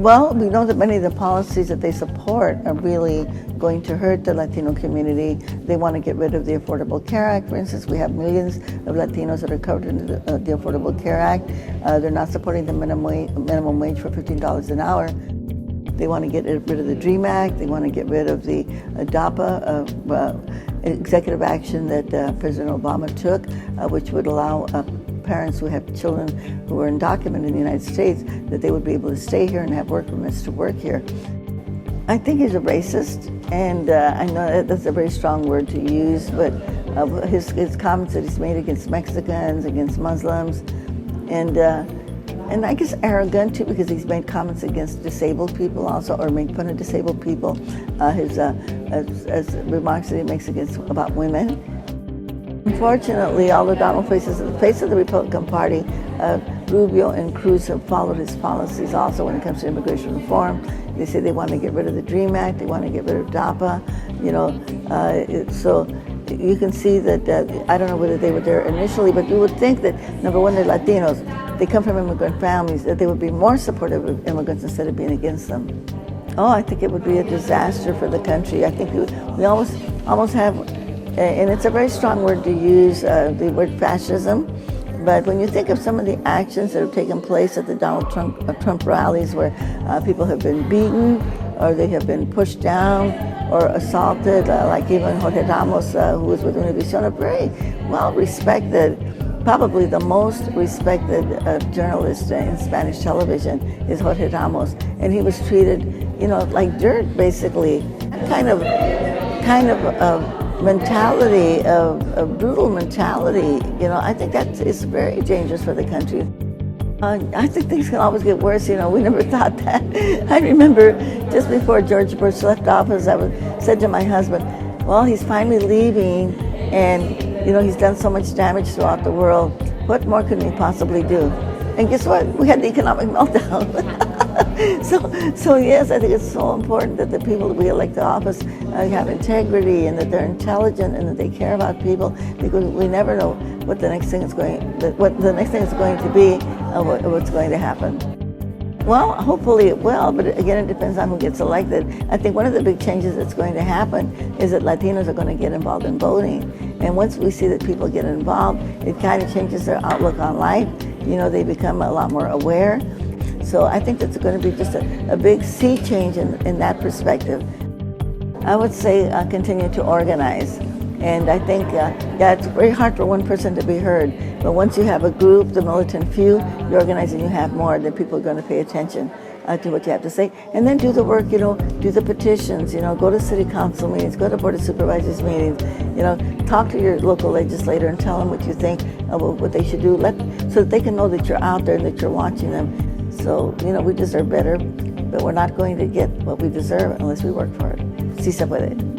Well, we know that many of the policies that they support are really going to hurt the Latino community. They want to get rid of the Affordable Care Act, for instance. We have millions of Latinos that are covered in the Affordable Care Act. They're not supporting the minimum wage for $15 an hour. They want to get rid of the DREAM Act. They want to get rid of the DAPA executive action that President Obama took, which would allow parents who have children who are undocumented in the United States, that they would be able to stay here and have work permits to work here. I think he's a racist, and I know that's a very strong word to use, but his comments that he's made against Mexicans, against Muslims, and I guess arrogant too, because he's made comments against disabled people also, or made fun of disabled people. His remarks that he makes about women. Unfortunately, all the Donald faces in the face of the Republican Party, Rubio and Cruz have followed his policies also when it comes to immigration reform. They say they want to get rid of the DREAM Act, they want to get rid of DAPA, so you can see that, I don't know whether they were there initially, but you would think that, number one, they're Latinos, they come from immigrant families, that they would be more supportive of immigrants instead of being against them. Oh, I think it would be a disaster for the country. I think we almost have, and it's a very strong word to use, the word fascism, but when you think of some of the actions that have taken place at the Donald Trump rallies where people have been beaten, or they have been pushed down or assaulted, like even Jorge Ramos, who was with Univision, a very well-respected, probably the most respected journalist in Spanish television is Jorge Ramos, and he was treated, like dirt, basically. Kind of mentality, a brutal mentality, I think that is very dangerous for the country. I think things can always get worse, we never thought that. I remember just before George Bush left office, said to my husband, well, he's finally leaving, and he's done so much damage throughout the world. What more can we possibly do? And guess what? We had the economic meltdown. So yes, I think it's so important that the people that we elect to office have integrity, and that they're intelligent, and that they care about people, because we never know what the next thing is going to be, what's going to happen. Well, hopefully it will, but again, it depends on who gets elected. I think one of the big changes that's going to happen is that Latinos are going to get involved in voting. And once we see that people get involved, it kind of changes their outlook on life. They become a lot more aware. So I think that's going to be just a big sea change in that perspective. I would say continue to organize. And I think, it's very hard for one person to be heard. But once you have a group, the militant few, you organize and you have more, then people are going to pay attention to what you have to say. And then do the work, do the petitions, go to city council meetings, go to board of supervisors meetings, talk to your local legislator and tell them what you think about what they should do, so that they can know that you're out there and that you're watching them. So, we deserve better, but we're not going to get what we deserve unless we work for it. Si se puede.